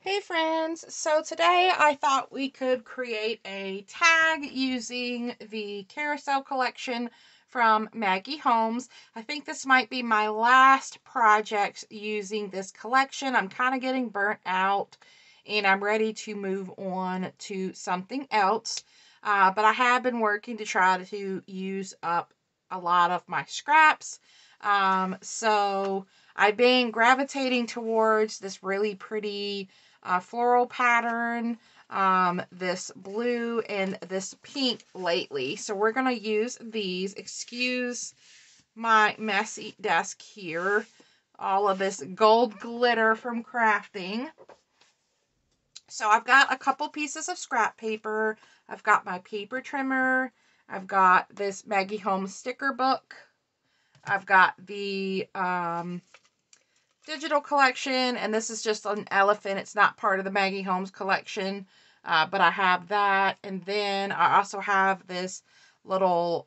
Hey friends, so today I thought we could create a tag using the Carousel collection from Maggie Holmes. I think this might be my last project using this collection. I'm kind of getting burnt out and I'm ready to move on to something else. But I have been working to try to use up a lot of my scraps. So I've been gravitating towards this really pretty floral pattern, this blue and this pink lately. So we're going to use these. Excuse my messy desk here. All of this gold glitter from crafting. So I've got a couple pieces of scrap paper. I've got my paper trimmer. I've got this Maggie Holmes sticker book. I've got the digital collection, and this is just an elephant. It's not part of the Maggie Holmes collection, but I have that. And then I also have this little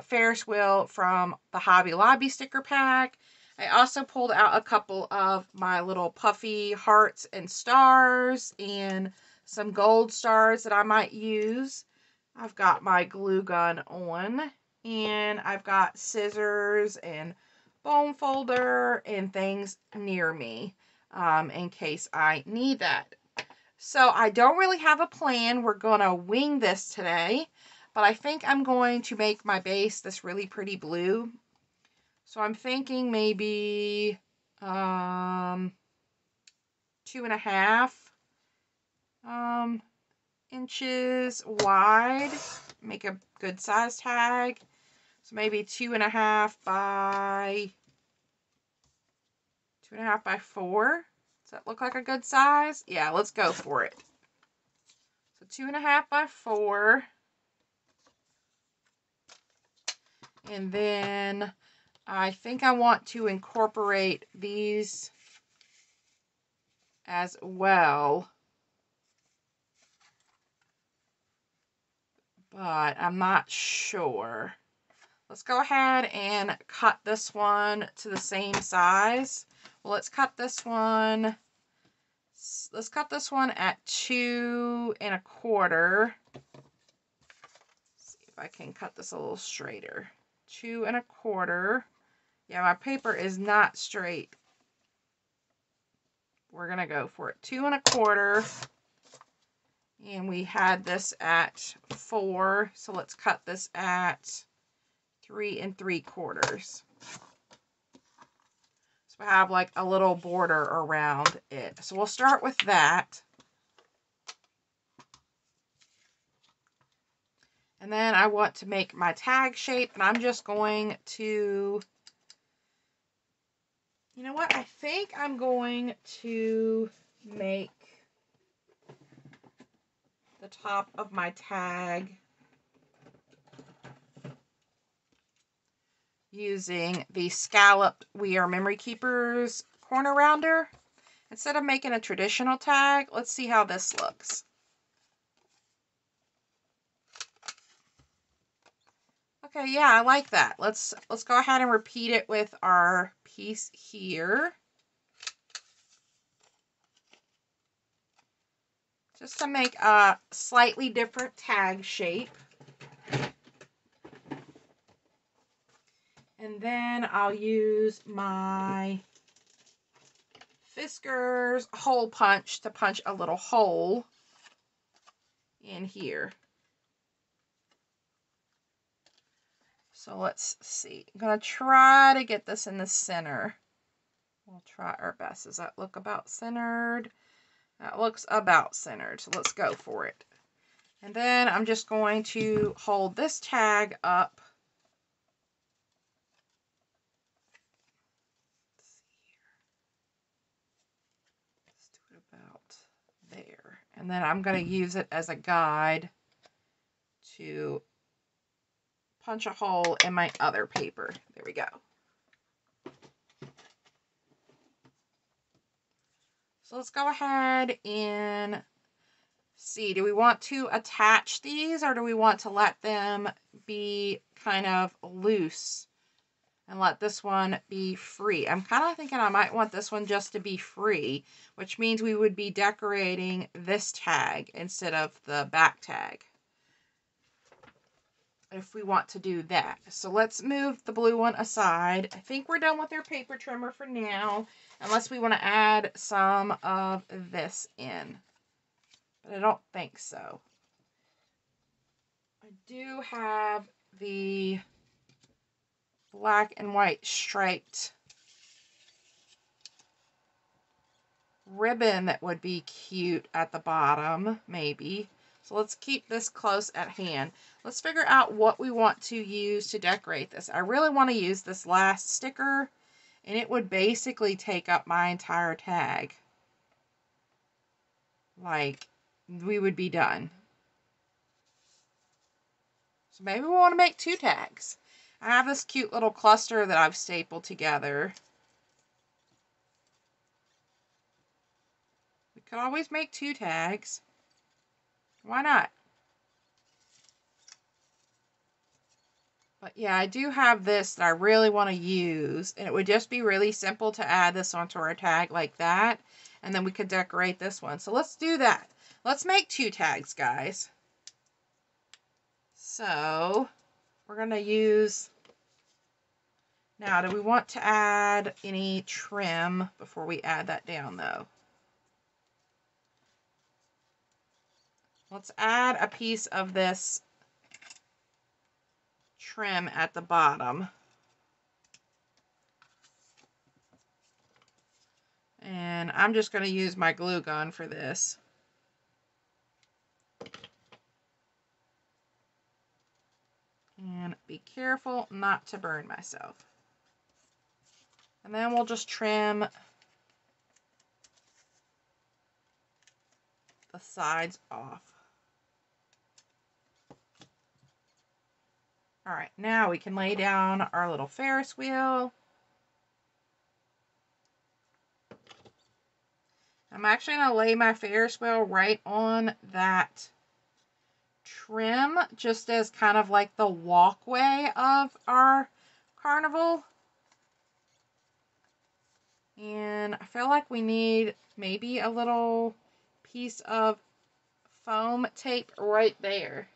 Ferris wheel from the Hobby Lobby sticker pack. I also pulled out a couple of my little puffy hearts and stars and some gold stars that I might use. I've got my glue gun on, and I've got scissors and bone folder and things near me in case I need that. So I don't really have a plan. We're going to wing this today, but I think I'm going to make my base this really pretty blue. So I'm thinking maybe 2.5 inches wide. Make a good size tag. So maybe 2.5 by 2.5 by 4. Does that look like a good size? Yeah, let's go for it. So 2.5 by 4. And then I think I want to incorporate these as well. But I'm not sure. Let's go ahead and cut this one to the same size. Well, let's cut this one. Let's cut this one at 2.25. See if I can cut this a little straighter. 2.25. Yeah, my paper is not straight. We're gonna go for it. 2.25. And we had this at 4, so let's cut this at 3.75. So we have like a little border around it. So we'll start with that. And then I want to make my tag shape, and I'm just going to, you know what? I think I'm going to make the top of my tag using the scalloped We Are Memory Keepers corner rounder. Instead of making a traditional tag, let's see how this looks. Okay, yeah, I like that. Let's go ahead and repeat it with our piece here. Just to make a slightly different tag shape. And then I'll use my Fiskars hole punch to punch a little hole in here. So let's see. I'm going to try to get this in the center. We'll try our best. Does that look about centered? That looks about centered. So let's go for it. And then I'm just going to hold this tag up. Let's see here. Let's do it about there. And then I'm going to use it as a guide to punch a hole in my other paper. There we go. So let's go ahead and see. Do we want to attach these, or do we want to let them be kind of loose and let this one be free. I'm kind of thinking I might want this one just to be free, which means we would be decorating this tag instead of the back tag, if we want to do that. So let's move the blue one aside. I think we're done with our paper trimmer for now, unless we want to add some of this in. But I don't think so. I do have the black and white striped ribbon that would be cute at the bottom, maybe. So let's keep this close at hand. Let's figure out what we want to use to decorate this. I really want to use this last sticker, and it would basically take up my entire tag. Like, we would be done. So maybe we want to make 2 tags. I have this cute little cluster that I've stapled together. We could always make 2 tags. Why not? But yeah, I do have this that I really want to use, and it would just be really simple to add this onto our tag like that, and then we could decorate this one. So let's do that. Let's make 2 tags, guys. So we're going to use... Now, do we want to add any trim before we add that down, though? Let's add a piece of this trim at the bottom. And I'm just going to use my glue gun for this. And be careful not to burn myself. And then we'll just trim the sides off. All right, now we can lay down our little Ferris wheel. I'm actually going to lay my Ferris wheel right on that trim, just as kind of like the walkway of our carnival. And I feel like we need maybe a little piece of foam tape right there.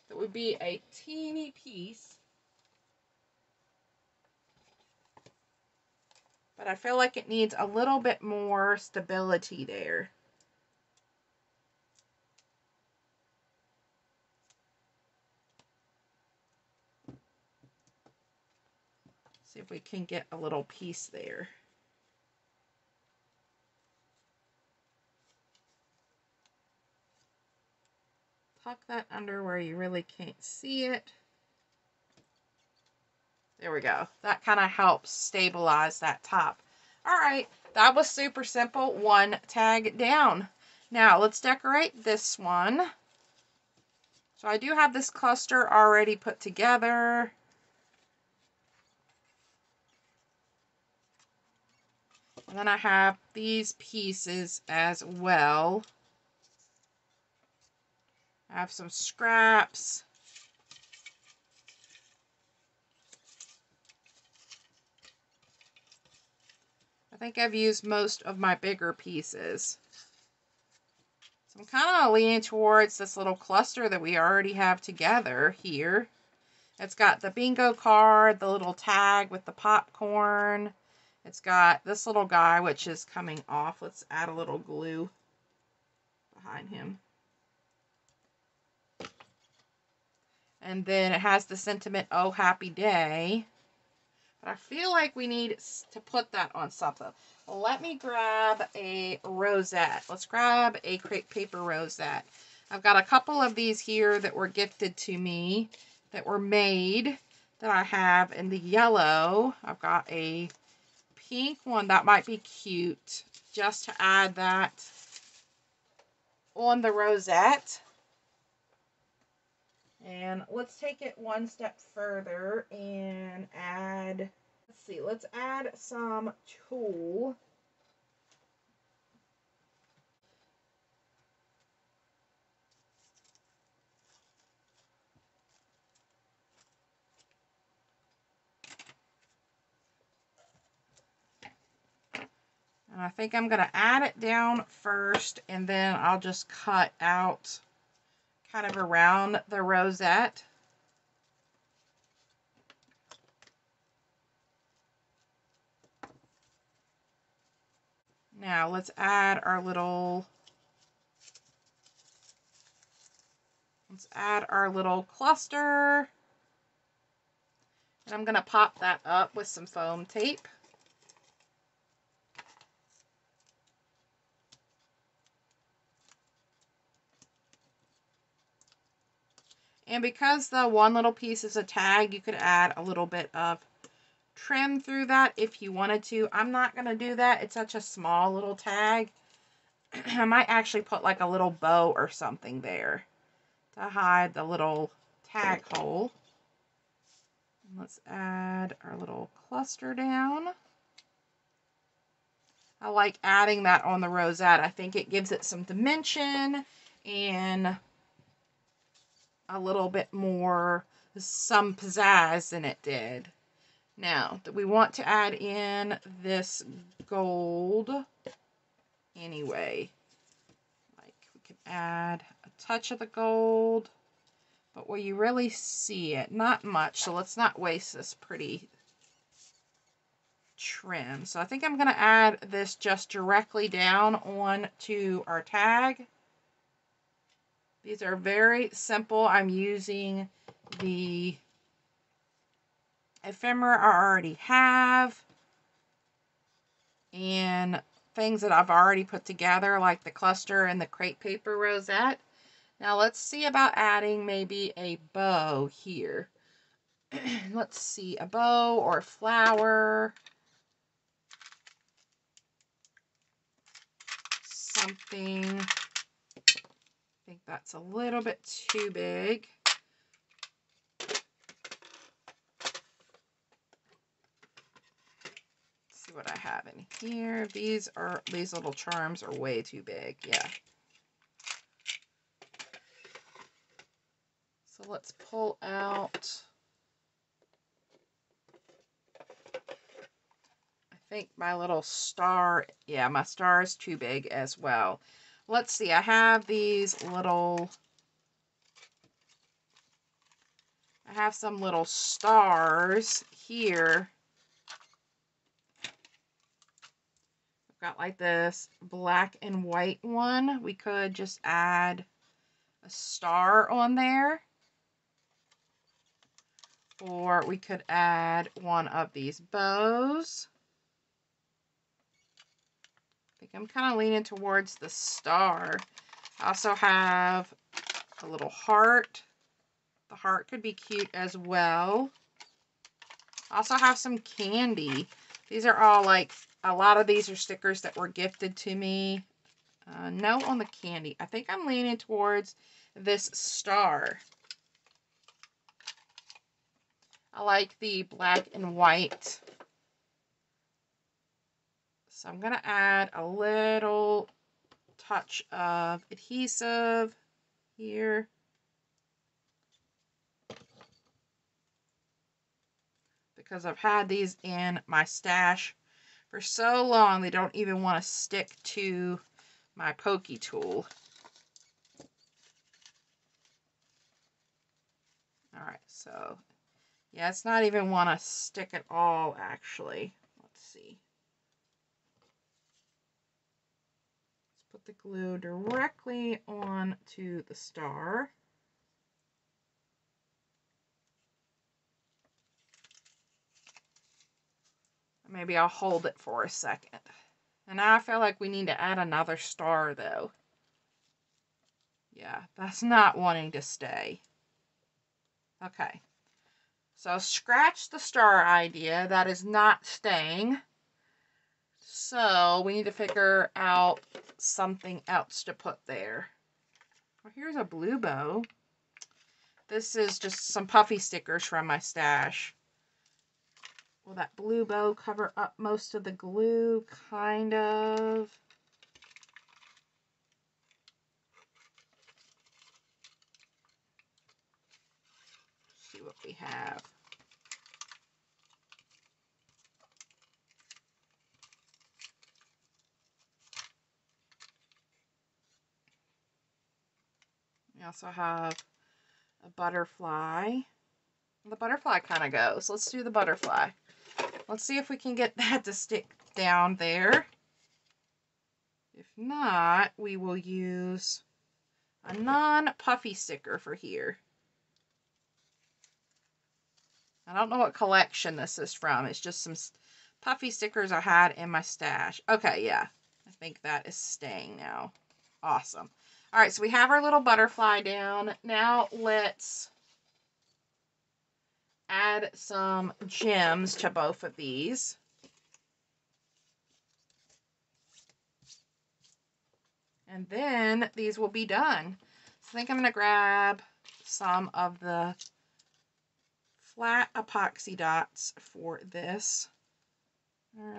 That would be a teeny piece. But I feel like it needs a little bit more stability there. See if we can get a little piece there. Tuck that under where you really can't see it. There we go. That kind of helps stabilize that top. All right, that was super simple. 1 tag down. Now let's decorate this one. So I do have this cluster already put together. And then I have these pieces as well. I have some scraps. I think I've used most of my bigger pieces. So I'm kind of leaning towards this little cluster that we already have together here. It's got the bingo card, the little tag with the popcorn. It's got this little guy, which is coming off. Let's add a little glue behind him. And then it has the sentiment, "Oh, happy day." But I feel like we need to put that on something. Let me grab a rosette. Let's grab a crepe paper rosette. I've got a couple of these here that were gifted to me, that were made, that I have in the yellow. I've got a pink one that might be cute, just to add that on the rosette. And let's take it one step further and add, let's see, let's add some tulle. And I think I'm going to add it down first, and then I'll just cut out kind of around the rosette. Now let's add our little cluster. And I'm going to pop that up with some foam tape. And because the one little piece is a tag, you could add a little bit of trim through that if you wanted to. I'm not going to do that. It's such a small little tag. I might actually put like a little bow or something there to hide the little tag hole. Let's add our little cluster down. I like adding that on the rosette. I think it gives it some dimension and a little bit more, some pizzazz than it did. Now, do we want to add in this gold anyway? Like, we can add a touch of the gold, but will you really see it? Not much, so let's not waste this pretty trim. So I think I'm going to add this just directly down onto our tag. These are very simple. I'm using the ephemera I already have and things that I've already put together, like the cluster and the crepe paper rosette. Now let's see about adding maybe a bow here. Let's see, a bow or a flower. Something. I think that's a little bit too big. Let's see what I have in here. These little charms are way too big. Yeah. So let's pull out. I think my little star, yeah, my star is too big as well. Let's see, I have these little, I have some little stars here. I've got like this black and white one. We could just add a star on there. Or we could add one of these bows. I think I'm kind of leaning towards the star. I also have a little heart. The heart could be cute as well. I also have some candy. These are all like, a lot of these are stickers that were gifted to me. No on the candy. I think I'm leaning towards this star. I like the black and white. So I'm going to add a little touch of adhesive here. Because I've had these in my stash for so long, they don't even want to stick to my pokey tool. Alright, so yeah, it's not even want to stick at all, actually. Let's see. Let's put the glue directly onto the star. Maybe I'll hold it for a second. And now I feel like we need to add another star, though. Yeah, that's not wanting to stay. Okay. So scratch the star idea. That is not staying. So we need to figure out something else to put there. Well, here's a blue bow. This is just some puffy stickers from my stash. Will that blue bow cover up most of the glue? Kind of. Let's see what we have. also have a butterfly. The butterfly kind of goes. Let's do the butterfly. Let's see if we can get that to stick down there. If not, we will use a non-puffy sticker for here. I don't know what collection this is from. It's just some puffy stickers I had in my stash. Okay, yeah. I think that is staying now. Awesome. All right, so we have our little butterfly down. Now let's add some gems to both of these. And then these will be done. So I think I'm going to grab some of the flat epoxy dots for this.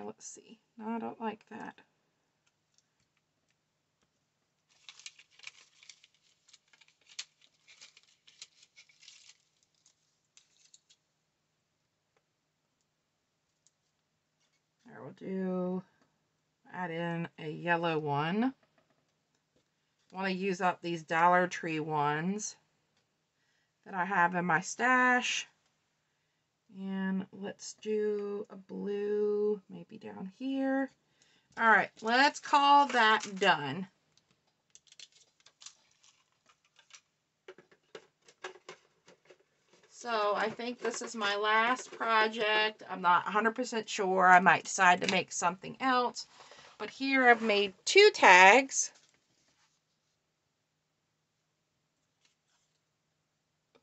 Let's see. No, I don't like that. There, we'll add in a yellow one. I want to use up these Dollar Tree ones that I have in my stash. And let's do a blue, maybe down here. All right, let's call that done. So I think this is my last project. I'm not 100% sure. I might decide to make something else. But here I've made 2 tags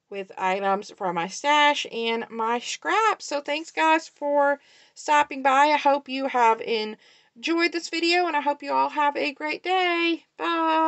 with items from my stash and my scraps. So thanks guys for stopping by. I hope you have enjoyed this video and I hope you all have a great day. Bye.